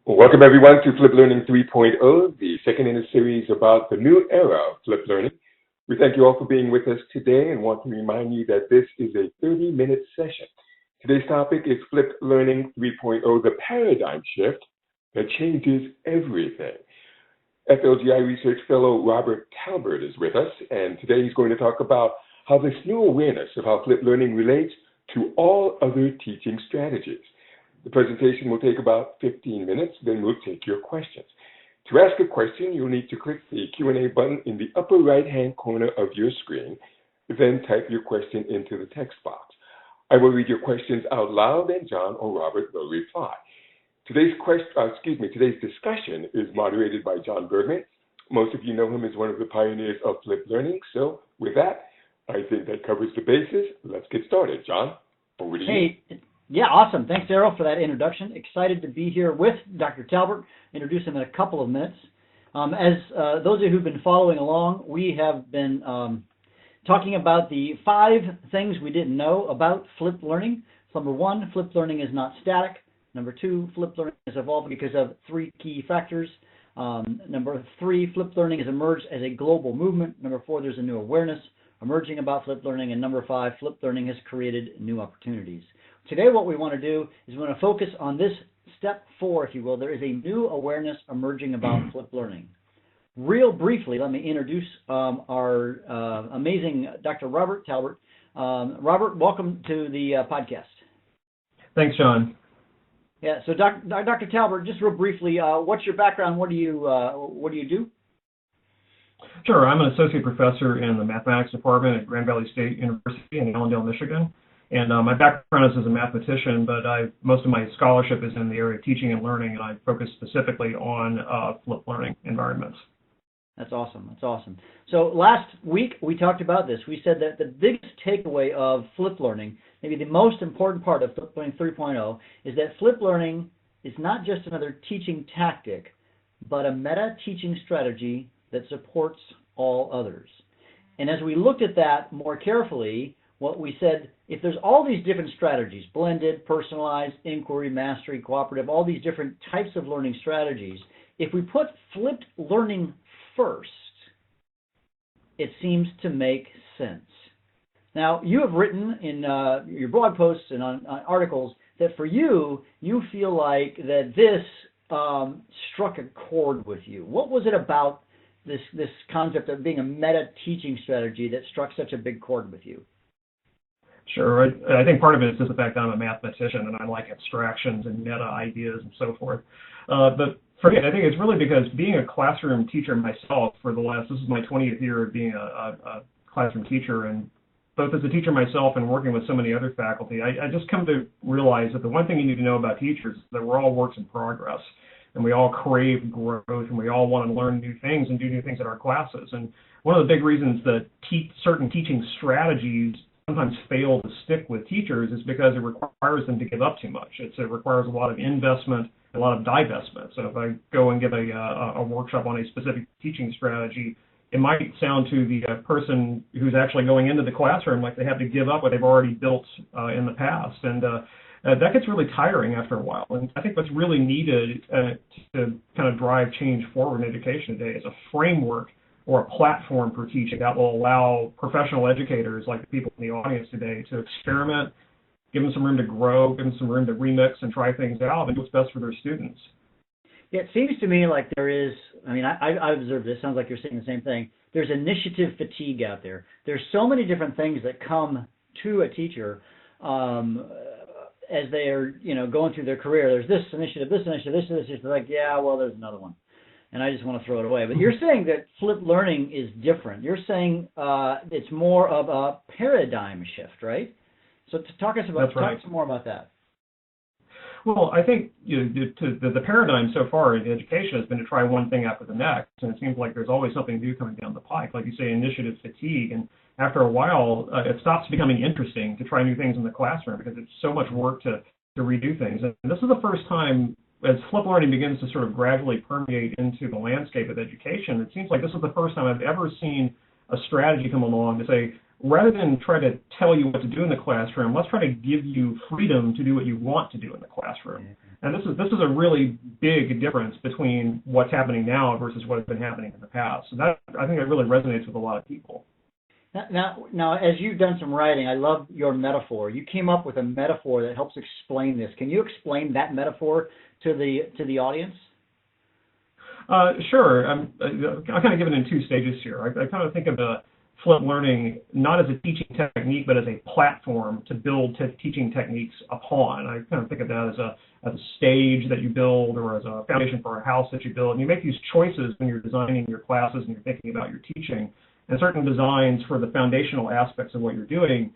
Welcome everyone to Flip Learning 3.0, the second in a series about the new era of Flip Learning. We thank you all for being with us today and want to remind you that this is a 30-minute session. Today's topic is Flip Learning 3.0, the paradigm shift that changes everything. FLGI Research Fellow Dr Talbert is with us, and today he's going to talk about how this new awareness of how Flip Learning relates to all other teaching strategies. The presentation will take about 15 minutes, then we'll take your questions. To ask a question, you'll need to click the Q&A button in the upper right-hand corner of your screen, then type your question into the text box. I will read your questions out loud, and John or Robert will reply. Today's discussion is moderated by John Bergmann. Most of you know him as one of the pioneers of Flip Learning, so with that, I think that covers the bases. Let's get started. John, over to you. Hey. Yeah, awesome. Thanks, Daryl, for that introduction. Excited to be here with Dr. Talbert. Introduce him in a couple of minutes. As those of you who've been following along, we have been talking about the 5 things we didn't know about flipped learning. Number 1, flipped learning is not static. Number 2, flipped learning is evolving because of 3 key factors. Number 3, flipped learning has emerged as a global movement. Number 4, there's a new awareness emerging about flipped learning. And number 5, flipped learning has created new opportunities. Today what we want to do is we want to focus on this step 4, if you will. There is a new awareness emerging about flipped learning. Real briefly, let me introduce our amazing Dr. Robert Talbert. Robert, welcome to the podcast. Thanks, John. Yeah, so Dr. Talbert, just real briefly, what's your background? What do you do? Sure, I'm an associate professor in the mathematics department at Grand Valley State University in Allendale, Michigan. And my background is as a mathematician, but most of my scholarship is in the area of teaching and learning, and I focus specifically on flipped learning environments. That's awesome. That's awesome. So last week we talked about this. We said that the biggest takeaway of flipped learning, maybe the most important part of Flip Learning 3.0, is that flipped learning is not just another teaching tactic, but a meta-teaching strategy that supports all others. And as we looked at that more carefully, what we said, if there's all these different strategies, blended, personalized, inquiry, mastery, cooperative, all these different types of learning strategies, if we put flipped learning first, it seems to make sense. Now, you have written in your blog posts and on articles that for you, you feel like that this struck a chord with you. What was it about this concept of being a meta-teaching strategy that struck such a big chord with you? Sure. I think part of it is just the fact that I'm a mathematician and I like abstractions and meta ideas and so forth. But for me, I think it's really because being a classroom teacher myself this is my 20th year of being a classroom teacher, and both as a teacher myself and working with so many other faculty, I just come to realize that the one thing you need to know about teachers is that we're all works in progress. And we all crave growth, and we all want to learn new things and do new things in our classes. And one of the big reasons that certain teaching strategies sometimes fail to stick with teachers is because it requires them to give up too much. It requires a lot of investment, a lot of divestment. So if I go and give a workshop on a specific teaching strategy, it might sound to the person who's actually going into the classroom like they have to give up what they've already built in the past. And that gets really tiring after a while. And I think what's really needed to kind of drive change forward in education today is a framework or a platform for teaching that will allow professional educators like the people in the audience today to experiment, give them some room to grow, give them some room to remix and try things out and do what's best for their students. Yeah, it seems to me like there is, I observed this, sounds like you're saying the same thing. There's initiative fatigue out there. There's so many different things that come to a teacher as they are, going through their career. There's this initiative, they're like, yeah, well, there's another one. And I just want to throw it away. But you're saying that flipped learning is different. You're saying it's more of a paradigm shift, right? So talk some more about that. Well, I think the paradigm so far in education has been to try one thing after the next, and it seems like there's always something new coming down the pike. Like you say, initiative fatigue, and after a while, it stops becoming interesting to try new things in the classroom because it's so much work to redo things. And this is the first time, as flipped learning begins to sort of gradually permeate into the landscape of education, it seems like this is the first time I've ever seen a strategy come along to say, rather than try to tell you what to do in the classroom, let's try to give you freedom to do what you want to do in the classroom. And this is a really big difference between what's happening now versus what has been happening in the past. So that, I think that really resonates with a lot of people. Now, as you've done some writing, I love your metaphor. You came up with a metaphor that helps explain this. Can you explain that metaphor to the audience? Sure. I'll kind of give it in two stages here. I kind of think of the flipped learning not as a teaching technique, but as a platform to build teaching techniques upon. I kind of think of that as a stage that you build, or as a foundation for a house that you build. And you make these choices when you're designing your classes and you're thinking about your teaching. And certain designs for the foundational aspects of what you're doing,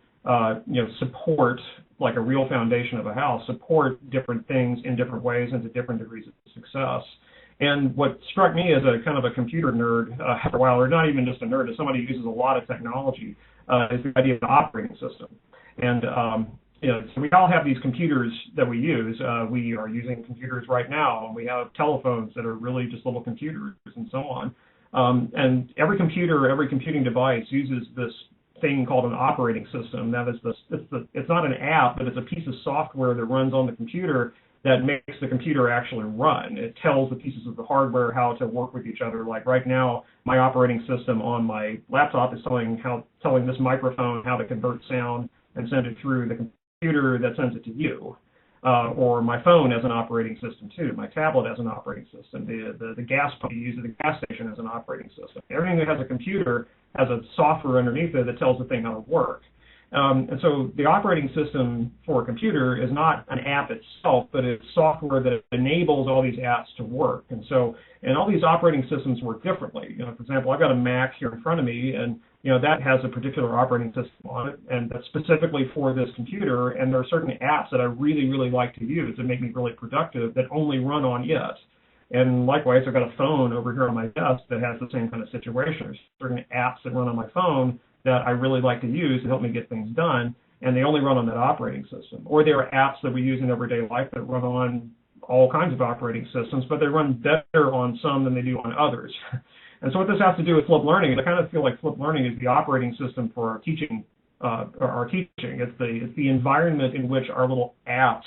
support, like a real foundation of a house, support different things in different ways and to different degrees of success. And what struck me as a kind of a computer nerd after a while, or not even just a nerd, as somebody who uses a lot of technology, is the idea of the operating system. And so we all have these computers that we use. We are using computers right now, and we have telephones that are really just little computers and so on. And every computer, every computing device uses this thing called an operating system. That is it's not an app, but it's a piece of software that runs on the computer that makes the computer actually run. It tells the pieces of the hardware how to work with each other. Like right now, my operating system on my laptop is telling this microphone how to convert sound and send it through the computer that sends it to you. Or my phone has an operating system too. My tablet has an operating system. The gas pump you use at the gas station has an operating system. Everything that has a computer has a software underneath it that tells the thing how to work. And so the operating system for a computer is not an app itself, but it's software that enables all these apps to work. And all these operating systems work differently. For example, I've got a Mac here in front of me, and that has a particular operating system on it, and that's specifically for this computer. And there are certain apps that I really, really like to use that make me really productive that only run on it. And likewise, I've got a phone over here on my desk that has the same kind of situation. There's certain apps that run on my phone that I really like to use to help me get things done, and they only run on that operating system. Or there are apps that we use in everyday life that run on all kinds of operating systems, but they run better on some than they do on others. And so what this has to do with flipped learning is I kind of feel like flipped learning is the operating system for our teaching. It's the environment in which our little apps,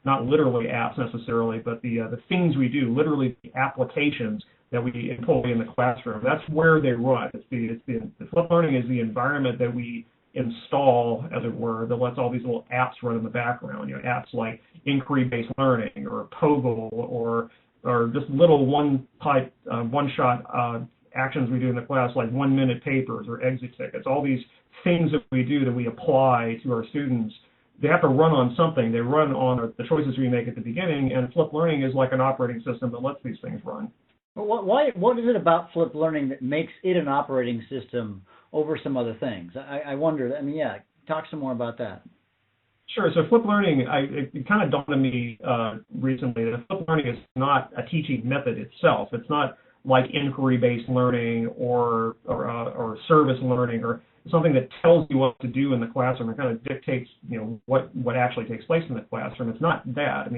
not literally apps necessarily, but the things we do, literally the applications that we employ in the classroom. That's where they run. The flipped learning is the environment that we install, as it were, that lets all these little apps run in the background. Apps like inquiry-based learning, or POGL, or just little one-shot actions we do in the class, like 1-minute papers or exit tickets. All these things that we do that we apply to our students, they have to run on something. They run on the choices we make at the beginning, and flipped learning is like an operating system that lets these things run. What is it about flipped learning that makes it an operating system over some other things? I wonder. Talk some more about that. Sure. So flipped learning, it kind of dawned on me recently that flipped learning is not a teaching method itself. It's not like inquiry-based learning or service learning, or something that tells you what to do in the classroom and kind of dictates what actually takes place in the classroom. It's not that.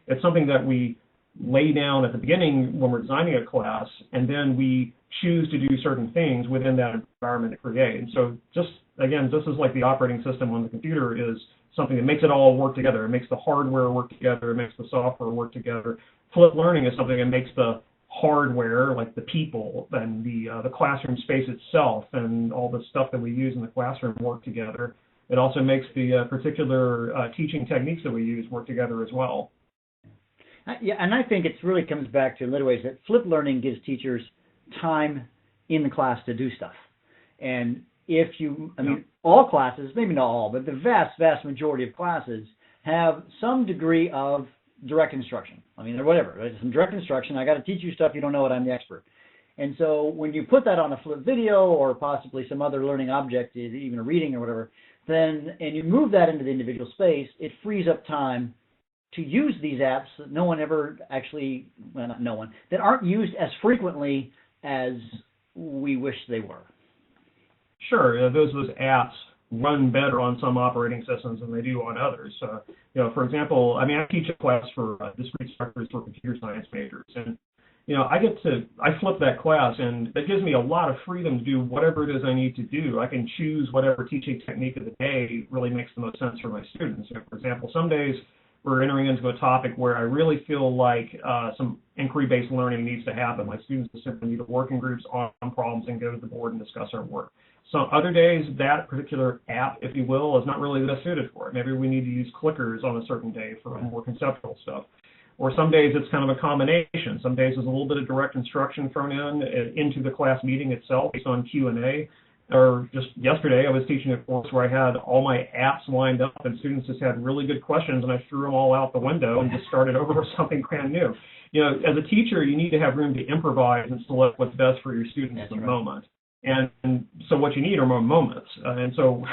It's something that we lay down at the beginning when we're designing a class, and then we choose to do certain things within that environment to create. And so just as like the operating system on the computer is something that makes it all work together. It makes the hardware work together. It makes the software work together. Flipped learning is something that makes the hardware, like the people and the classroom space itself and all the stuff that we use in the classroom work together. It also makes the particular teaching techniques that we use work together as well. Yeah, and I think it really comes back to, in little ways, that flipped learning gives teachers time in the class to do stuff. And all classes, maybe not all, but the vast, vast majority of classes have some degree of direct instruction. Whatever, right? Some direct instruction. I got to teach you stuff you don't know it. I'm the expert. And so when you put that on a flipped video or possibly some other learning object, even a reading or whatever, and you move that into the individual space, it frees up time to use these apps that no one ever actually, well, not no one, that aren't used as frequently as we wish they were. Sure, those apps run better on some operating systems than they do on others. For example, I teach a class for discrete structures for computer science majors, and I flip that class, and that gives me a lot of freedom to do whatever it is I need to do. I can choose whatever teaching technique of the day really makes the most sense for my students. For example, some days we're entering into a topic where I really feel like some inquiry-based learning needs to happen. My students simply need to work in groups on problems and go to the board and discuss our work. Some other days, that particular app, if you will, is not really best suited for it. Maybe we need to use clickers on a certain day for more conceptual stuff. Or some days it's kind of a combination. Some days there's a little bit of direct instruction thrown into the class meeting itself based on Q&A. Or just yesterday I was teaching a course where I had all my apps lined up and students just had really good questions and I threw them all out the window and just started over with something brand new. You know, as a teacher, you need to have room to improvise and select what's best for your students at the moment. And so what you need are more moments. And so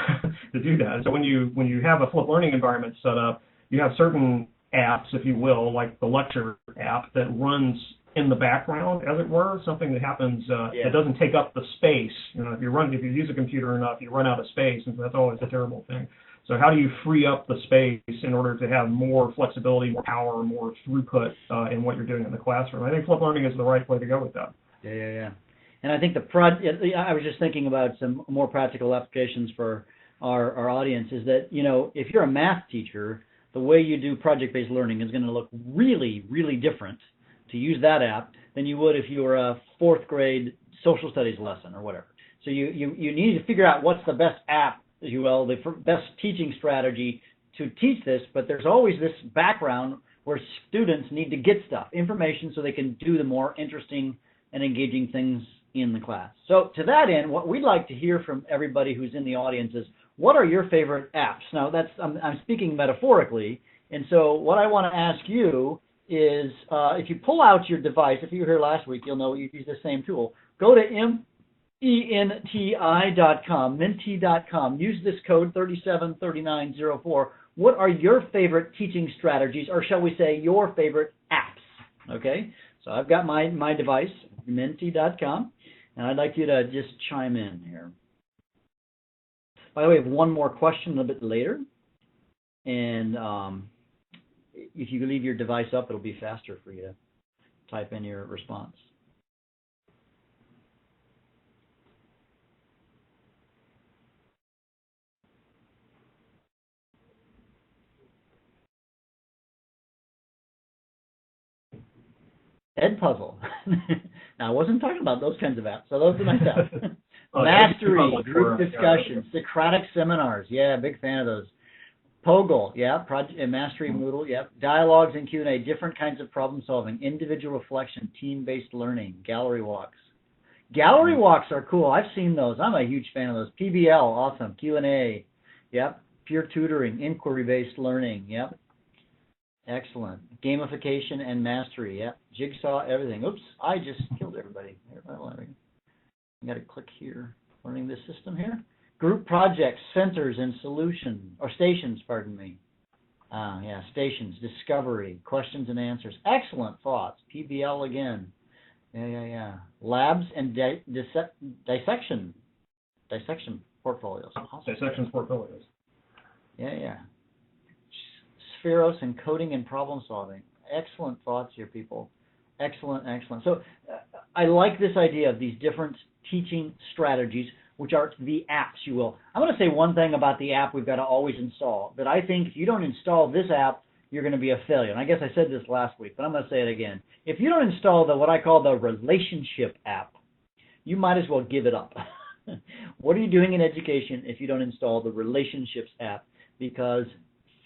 to do that, so when you have a flipped learning environment set up, you have certain apps, if you will, like the lecture app that runs in the background, as it were, something that happens that doesn't take up the space. You know, if you use a computer enough, you run out of space, and that's always a terrible thing. So how do you free up the space in order to have more flexibility, more power, more throughput in what you're doing in the classroom? I think flipped learning is the right way to go with that. Yeah. And I think I was just thinking about some more practical applications for our audience is that, you know, if you're a math teacher, the way you do project-based learning is going to look really, really different to use that app than you would if you were a fourth grade social studies lesson or whatever. So you need to figure out what's the best app, as you will, the best teaching strategy to teach this, but there's always this background where students need to get stuff, information, so they can do the more interesting and engaging things in the class. So to that end, what we'd like to hear from everybody who's in the audience is, what are your favorite apps? Now, I'm speaking metaphorically, and so what I want to ask you is, if you pull out your device, if you were here last week, you'll know you use the same tool. Go to menti.com, use this code 373904. What are your favorite teaching strategies, or shall we say your favorite apps? Okay, so I've got my device, menti.com, and I'd like you to just chime in here. By the way, I have one more question a little bit later, and if you leave your device up, it'll be faster for you to type in your response. Edpuzzle. Now, I wasn't talking about those kinds of apps, so those are nice apps. Mastery, group discussions, Socratic seminars. Yeah, big fan of those. Poggle, yeah, Project Mastery, Moodle, yeah. Dialogues and Q&A, different kinds of problem solving, individual reflection, team-based learning, gallery walks. Gallery walks are cool. I've seen those. I'm a huge fan of those. PBL, awesome. Q&A, yep. Peer tutoring, inquiry-based learning, yep. Excellent. Gamification and mastery, yep. Jigsaw, everything. Oops, I just killed everybody. I got to click here. Learning this system here. Group projects, centers, and stations, pardon me. Yeah, stations, discovery, questions and answers. Excellent thoughts. PBL again. Yeah. Labs and dissection portfolios. Dissections portfolios. Yeah. Spheros and coding and problem solving. Excellent thoughts here, people. Excellent. So I like this idea of these different teaching strategies, which are the apps, you will. I'm going to say one thing about the app we've got to always install, that I think if you don't install this app, you're going to be a failure. And I guess I said this last week, but I'm going to say it again. If you don't install what I call the relationship app, you might as well give it up. What are you doing in education if you don't install the relationships app? Because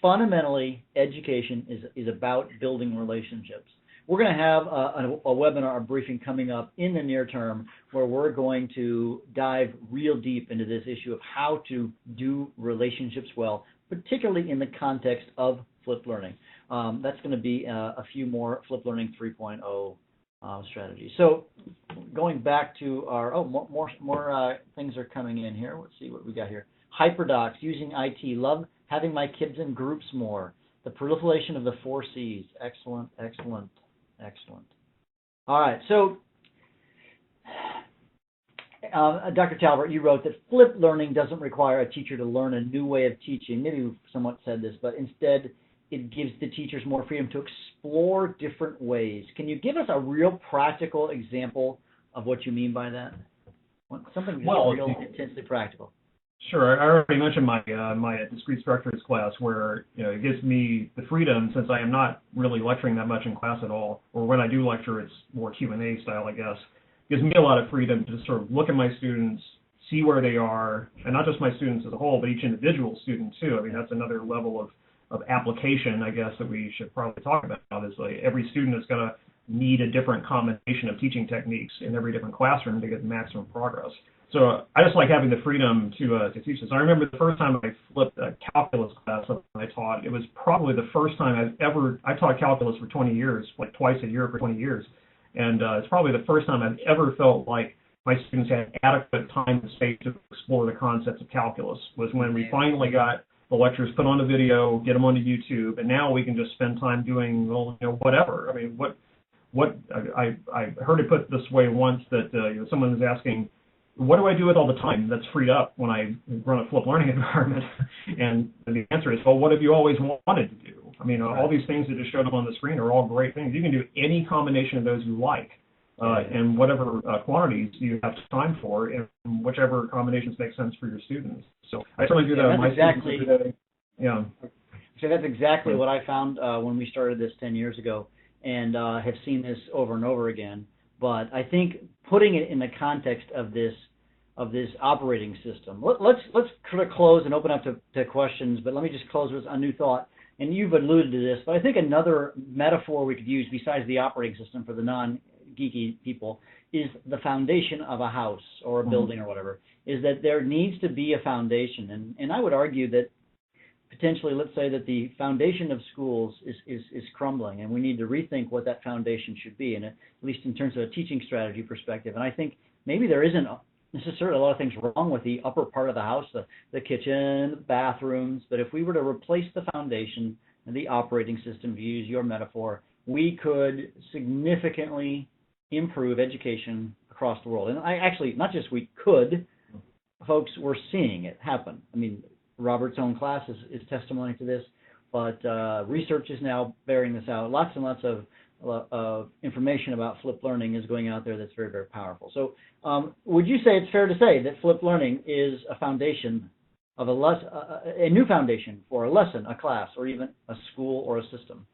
fundamentally, education is about building relationships. We're going to have a webinar, a briefing coming up in the near term where we're going to dive real deep into this issue of how to do relationships well, particularly in the context of flipped learning. That's going to be a few more flipped learning 3.0 strategies. So going back to our, more things are coming in here. Let's see what we got here. Hyperdocs, using IT, love having my kids in groups more. The proliferation of the 4 C's. Excellent. All right, so Dr. Talbert, you wrote that flipped learning doesn't require a teacher to learn a new way of teaching. Maybe you somewhat said this, but instead it gives the teachers more freedom to explore different ways. Can you give us a real practical example of what you mean by that? Something real intensely practical. Sure. I already mentioned my discrete structures class, where it gives me the freedom, since I am not really lecturing that much in class at all, or when I do lecture, it's more Q&A style, I guess. It gives me a lot of freedom to just sort of look at my students, see where they are, and not just my students as a whole, but each individual student too. I mean, that's another level of application, I guess, that we should probably talk about. Is like every student is going to need a different combination of teaching techniques in every different classroom to get maximum progress. So I just like having the freedom to teach this. I remember the first time I flipped a calculus class that I taught. It was probably the first time I taught calculus for 20 years, like twice a year for 20 years. And it's probably the first time I've ever felt like my students had adequate time and space to explore the concepts of calculus, was when we finally got the lectures put on the video, get them onto YouTube, and now we can just spend time doing, well, whatever. I mean, I heard it put this way once, that someone was asking, what do I do with all the time that's freed up when I run a flipped learning environment? And the answer is, well, what have you always wanted to do? I mean, all these things that just showed up on the screen are all great things. You can do any combination of those you like, and whatever quantities you have time for, and whichever combinations make sense for your students. So I certainly do that with my students every day. Yeah. So that's exactly what I found when we started this 10 years ago, and have seen this over and over again. But I think putting it in the context of this operating system. Let's sort of close and open up to questions, but let me just close with a new thought. And you've alluded to this, but I think another metaphor we could use besides the operating system for the non-geeky people is the foundation of a house or a building or whatever, is that there needs to be a foundation. And I would argue that potentially, let's say that the foundation of schools is crumbling, and we need to rethink what that foundation should be, and at least in terms of a teaching strategy perspective. And I think maybe there isn't necessarily a lot of things wrong with the upper part of the house, the kitchen, the bathrooms, but if we were to replace the foundation and the operating system, to use your metaphor, we could significantly improve education across the world. And I actually, not just we could, folks, we're seeing it happen. I mean, Robert's own class is testimony to this, but research is now bearing this out. Lots and lots of information about flipped learning is going out there that's very, very powerful. So would you say it's fair to say that flipped learning is a foundation of a new foundation for a lesson, a class, or even a school or a system?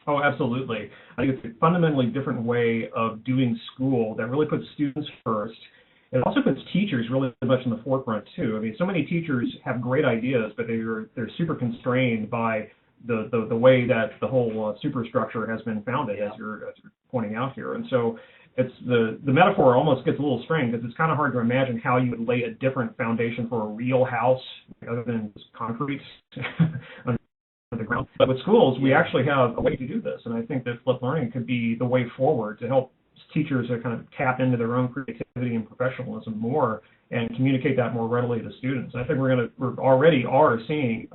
Oh, absolutely. I think it's a fundamentally different way of doing school that really puts students first. It also puts teachers really much in the forefront too. I mean, so many teachers have great ideas, but they're super constrained by the way that the whole superstructure has been founded, as you're pointing out here. And so it's the metaphor almost gets a little strange, because it's kind of hard to imagine how you would lay a different foundation for a real house other than just concrete under the ground. But with schools, we actually have a way to do this, and I think that flipped learning could be the way forward to help teachers to kind of tap into their own creativity and professionalism more and communicate that more readily to students. I think we already are seeing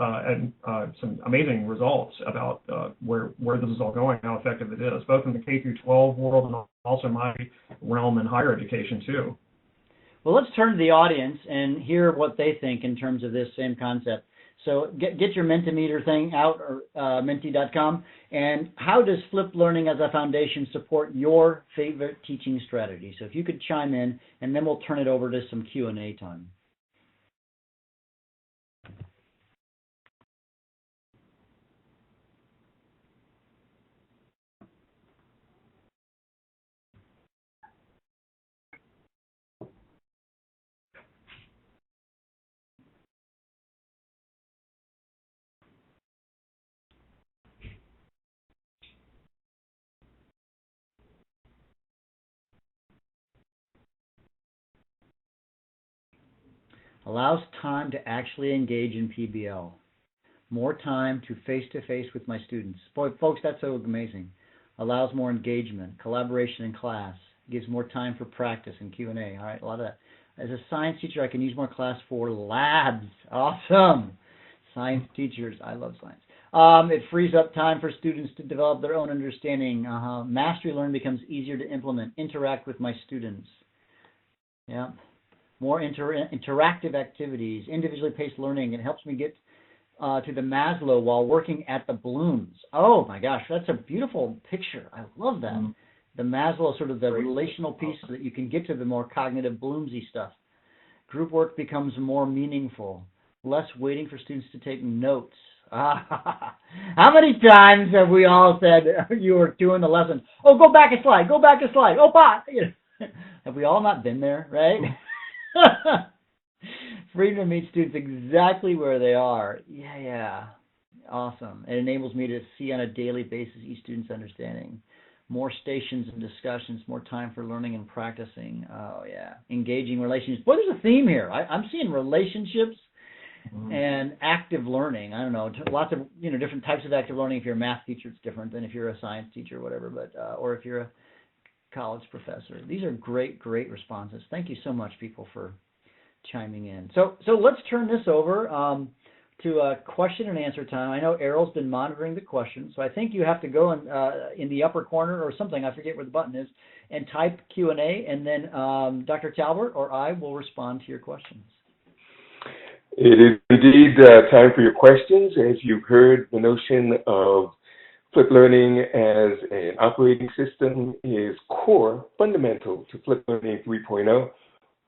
some amazing results about where this is all going, how effective it is, both in the K through 12 world and also my realm in higher education too. Well, let's turn to the audience and hear what they think in terms of this same concept. So get your Mentimeter thing out, or menti.com. And how does flipped learning as a foundation support your favorite teaching strategy? So if you could chime in, and then we'll turn it over to some Q&A time. Allows time to actually engage in PBL. More time to face-to-face with my students. Boy, folks, that's so amazing. Allows more engagement, collaboration in class. Gives more time for practice and Q&A. All right, a lot of that. As a science teacher, I can use more class for labs. Awesome. Science teachers, I love science. It frees up time for students to develop their own understanding. Mastery learn becomes easier to implement. Interact with my students. Yeah. More interactive activities, individually paced learning. It helps me get to the Maslow while working at the Blooms. Oh my gosh, that's a beautiful picture. I love that. Mm-hmm. The Maslow, sort of the relational piece, so that you can get to the more cognitive Bloomsy stuff. Group work becomes more meaningful, less waiting for students to take notes. How many times have we all said you were doing the lesson, oh, go back a slide, oh, bot. Have we all not been there, right? Freedom to meet students exactly where they are. Yeah. Awesome. It enables me to see on a daily basis each student's understanding. More stations and discussions, more time for learning and practicing. Oh, yeah. Engaging relationships. Boy, there's a theme here. I'm seeing relationships and active learning. I don't know, lots of different types of active learning. If you're a math teacher, it's different than if you're a science teacher or whatever, but or if you're a college professor. These are great responses. Thank you so much, people, for chiming in. So let's turn this over to a question and answer time. I know Errol's been monitoring the questions, so I think you have to go in the upper corner or something, I forget where the button is, and type Q&A, and then Dr. Talbert or I will respond to your questions. It is indeed time for your questions. As you've heard, the notion of flipped learning as an operating system is core, fundamental to flipped learning 3.0.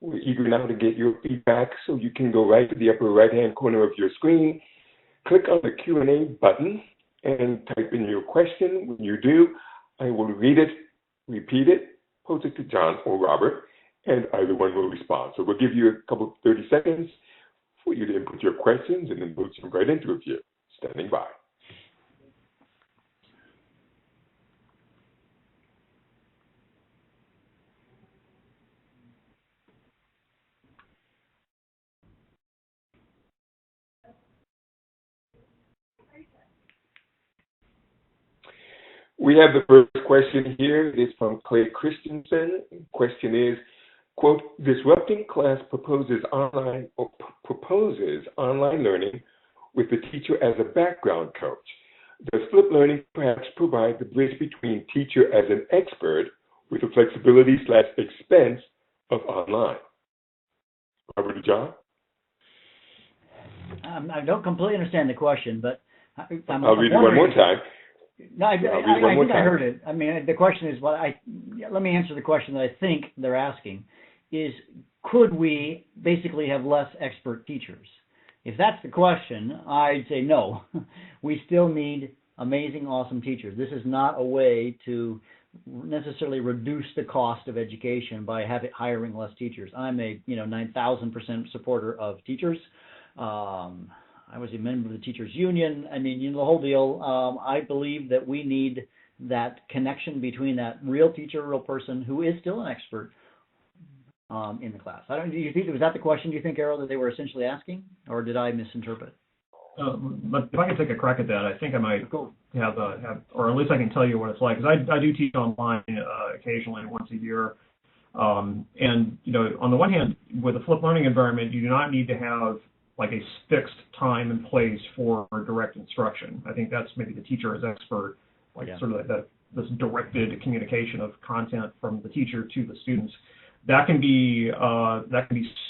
We're eager now to get your feedback, so you can go right to the upper right-hand corner of your screen, click on the Q&A button, and type in your question. When you do, I will read it, repeat it, pose it to John or Robert, and either one will respond. So we'll give you a couple 30 seconds for you to input your questions, and then we'll jump right into it here. Standing by. We have the first question here. It is from Clay Christensen. The question is, quote, disrupting class proposes online learning with the teacher as a background coach. Does flipped learning perhaps provide the bridge between teacher as an expert with the flexibility/expense of online? Robert or John? I don't completely understand the question, but I'll read it one more time. No, I think I heard it. I mean, the question is, let me answer the question that I think they're asking, is could we basically have less expert teachers? If that's the question, I'd say no. We still need amazing, awesome teachers. This is not a way to necessarily reduce the cost of education by hiring less teachers. I'm a 9,000% supporter of teachers. I was a member of the teachers union. I mean, the whole deal. I believe that we need that connection between that real teacher, real person who is still an expert in the class. Do you think, was that the question, do you think, Errol, that they were essentially asking, or did I misinterpret? But if I can take a crack at that, I think I might have, or at least I can tell you what it's like, because I do teach online occasionally, once a year. And, on the one hand, with a flipped learning environment, you do not need to have like a fixed time and place for direct instruction. I think that's maybe the teacher as expert, sort of like this directed communication of content from the teacher to the students. That can be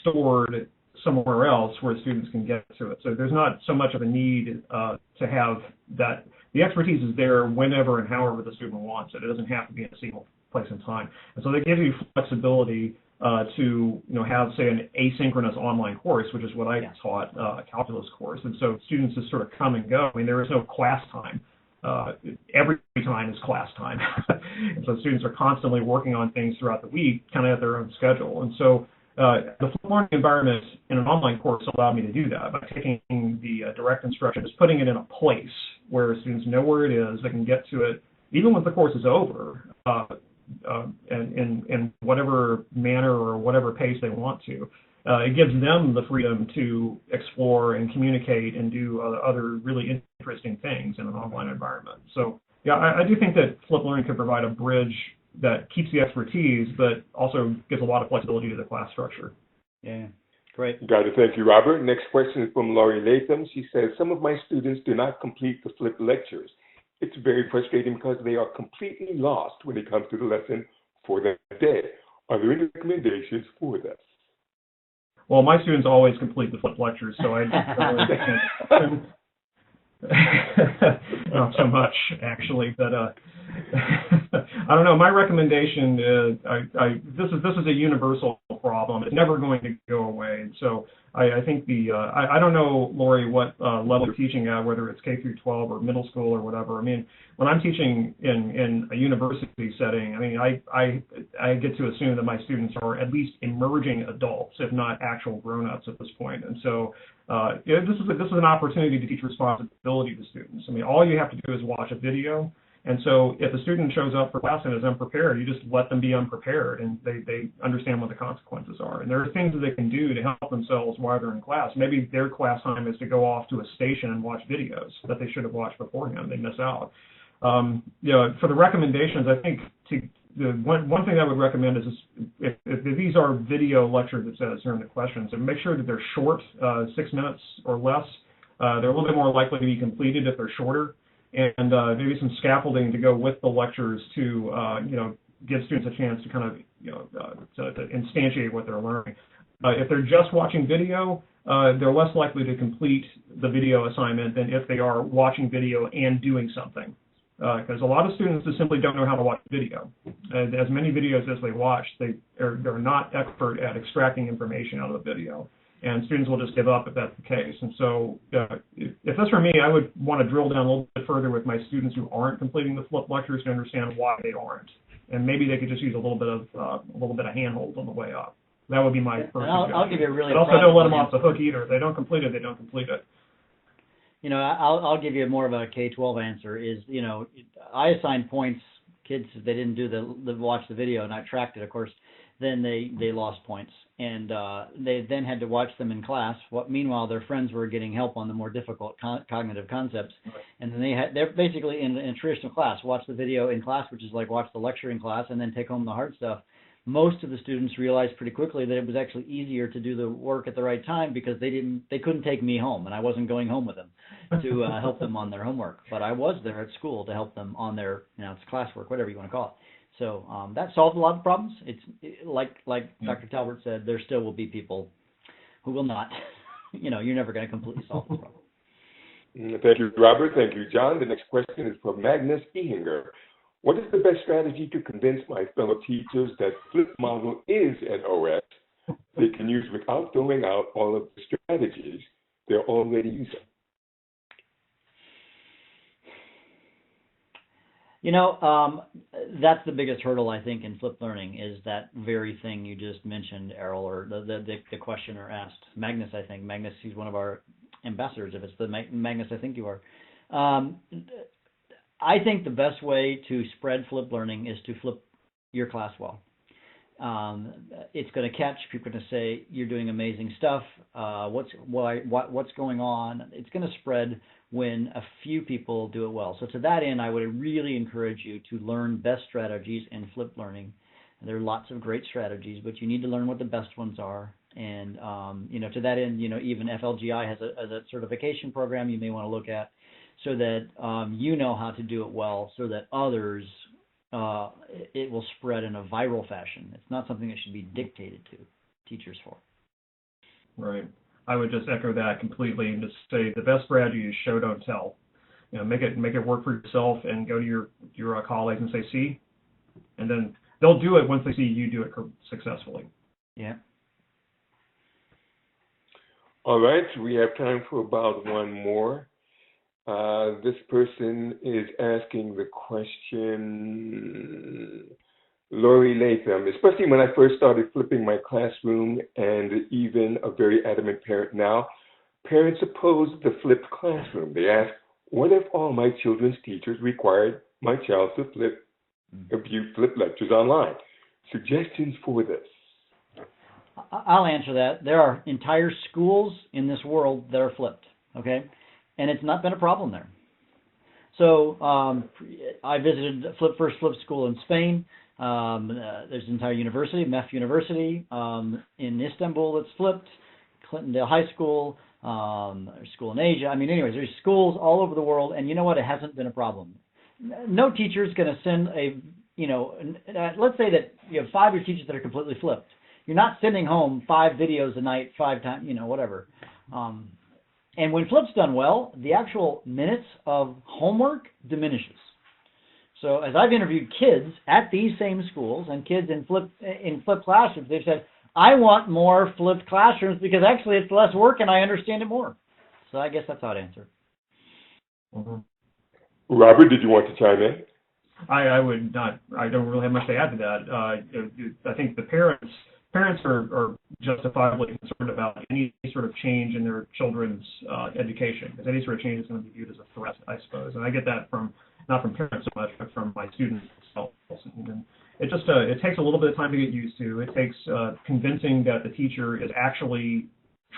stored somewhere else where students can get to it. So there's not so much of a need to have that. The expertise is there whenever and however the student wants it. It doesn't have to be in a single place in time. And so they give you flexibility to have, say, an asynchronous online course, which is what I taught, a calculus course. And so students just sort of come and go. I mean, there is no class time. Every time is class time. And so students are constantly working on things throughout the week, kind of at their own schedule. And so the flipped learning environment in an online course allowed me to do that by taking the direct instruction, just putting it in a place where students know where it is, they can get to it, even when the course is over, in whatever manner or whatever pace they want to. It gives them the freedom to explore and communicate and do other really interesting things in an online environment. So, yeah, I do think that flipped learning could provide a bridge that keeps the expertise, but also gives a lot of flexibility to the class structure. Yeah, great. Got to thank you, Robert. Next question is from Laurie Latham. She says, some of my students do not complete the flipped lectures. It's very frustrating because they are completely lost when it comes to the lesson for that day. Are there any recommendations for this? Well, my students always complete the flipped lectures, so I not so much, actually, but I don't know. My recommendation is this is a universal problem. It's never going to go away. And so I think I don't know, Lori, what level you're teaching at, whether it's K through 12 or middle school or whatever. I mean, when I'm teaching in a university setting, I mean, I get to assume that my students are at least emerging adults, if not actual grown-ups at this point. And so this is an opportunity to teach responsibility to students. I mean, all you have to do is watch a video. And so if a student shows up for class and is unprepared, you just let them be unprepared, and they understand what the consequences are. And there are things that they can do to help themselves while they're in class. Maybe their class time is to go off to a station and watch videos that they should have watched beforehand. They miss out. For the recommendations, I think one thing I would recommend is if these are video lectures, it says here in the questions, and make sure that they're short, 6 minutes or less. They're a little bit more likely to be completed if they're shorter. And maybe some scaffolding to go with the lectures to, give students a chance to kind of, to instantiate what they're learning. If they're just watching video, they're less likely to complete the video assignment than if they are watching video and doing something. Because a lot of students just simply don't know how to watch video. As many videos as they watch, they're not expert at extracting information out of the video. And students will just give up if that's the case. And so if that's for me, I would want to drill down a little bit further with my students who aren't completing the flip lectures to understand why they aren't. And maybe they could just use a little bit of handhold on the way up. That would be my first suggestion. I'll give you a really but also don't let them off the hook either. If they don't complete it, they don't complete it. I'll give you more of a K-12 answer. I assigned points. Kids, if they didn't do the watch the video, and I tracked it, of course, then they lost points, and they then had to watch them in class. Meanwhile, their friends were getting help on the more difficult cognitive concepts, and then they're basically in a traditional class. Watch the video in class, which is like watch the lecture in class, and then take home the hard stuff. Most of the students realized pretty quickly that it was actually easier to do the work at the right time because they couldn't take me home, and I wasn't going home with them to help them on their homework. But I was there at school to help them on their it's classwork, whatever you want to call it. So that solved a lot of problems. It's like Dr. Talbert said, there still will be people who will not. You're never going to completely solve the problem. Thank you, Robert. Thank you, John. The next question is from Magnus Ehinger. What is the best strategy to convince my fellow teachers that Flip model is an OS they can use without throwing out all of the strategies they're already using? That's the biggest hurdle, I think, in flipped learning is that very thing you just mentioned, Errol, or the questioner asked. Magnus, I think. Magnus, he's one of our ambassadors. If it's the Magnus, I think you are. I think the best way to spread flipped learning is to flip your class well. It's going to catch. People are going to say, you're doing amazing stuff. What's going on? It's going to spread when a few people do it well. So to that end, I would really encourage you to learn best strategies in flipped learning. There are lots of great strategies, but you need to learn what the best ones are. And, to that end, even FLGI has a certification program you may want to look at so that you know how to do it well so that others, it will spread in a viral fashion. It's not something that should be dictated to teachers for. Right. I would just echo that completely and just say the best strategy is show, don't tell. Make it work for yourself and go to your colleagues and say, see, and then they'll do it once they see you do it successfully. Yeah. All right, we have time for about one more. This person is asking the question, Lori Latham, especially when I first started flipping my classroom and even a very adamant parent now, parents opposed the flipped classroom. They asked, what if all my children's teachers required my child to view flip lectures online? Suggestions for this? I'll answer that. There are entire schools in this world that are flipped, okay? And it's not been a problem there. So I visited First Flip School in Spain. There's an entire university, MEF University, in Istanbul that's flipped, Clintondale High School, there's a school in Asia. Anyways, there's schools all over the world, and you know what? It hasn't been a problem. No teacher is going to send let's say that you have 5 of your teachers that are completely flipped. You're not sending home 5 videos a night, 5 times, whatever. And when flip's done well, the actual minutes of homework diminishes. So as I've interviewed kids at these same schools and kids in flip classrooms, they've said, I want more flipped classrooms because actually it's less work and I understand it more. So I guess that's how I'd answer. Mm-hmm. Robert, did you want to chime in? I would not. I don't really have much to add to that. I think the parents are justifiably concerned about any sort of change in their children's education, because any sort of change is going to be viewed as a threat, I suppose. And I get that not from parents so much, but from my students themselves. And it just it takes a little bit of time to get used to. It takes convincing that the teacher is actually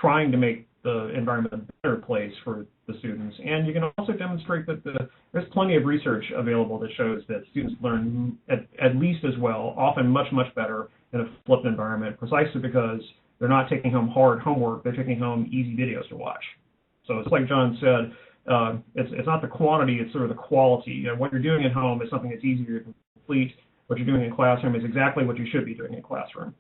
trying to make the environment a better place for the students. And you can also demonstrate that there's plenty of research available that shows that students learn at least as well, often much, much better in a flipped environment, precisely because they're not taking home hard homework, they're taking home easy videos to watch. So it's like John said, it's not the quantity, it's sort of the quality. You know, what you're doing at home is something that's easier to complete. What you're doing in classroom is exactly what you should be doing in classroom.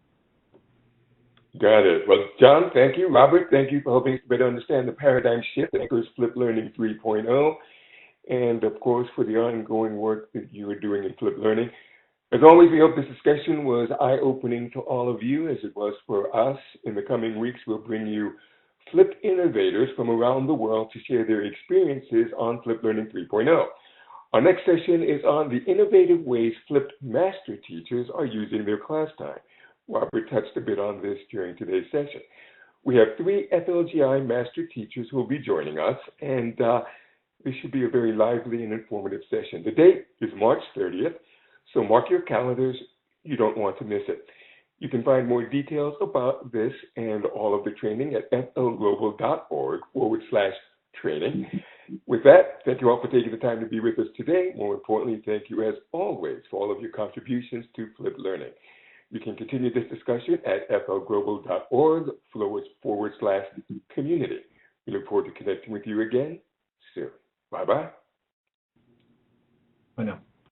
Got it. Well, John, thank you. Robert, thank you for helping us better understand the paradigm shift that occurs Flipped Learning 3.0, and of course for the ongoing work that you are doing in Flipped Learning. As always, we hope this discussion was eye-opening to all of you, as it was for us. In the coming weeks, we'll bring you Flipped innovators from around the world to share their experiences on Flipped Learning 3.0. Our next session is on the innovative ways Flipped master teachers are using their class time. Robert touched a bit on this during today's session. We have 3 FLGI master teachers who will be joining us, and this should be a very lively and informative session. The date is March 30th, so mark your calendars. You don't want to miss it. You can find more details about this and all of the training at flglobal.org/training. With that, thank you all for taking the time to be with us today. More importantly, thank you as always for all of your contributions to Flipped Learning. You can continue this discussion at flglobal.org/community. We look forward to connecting with you again soon. Bye-bye. Bye now.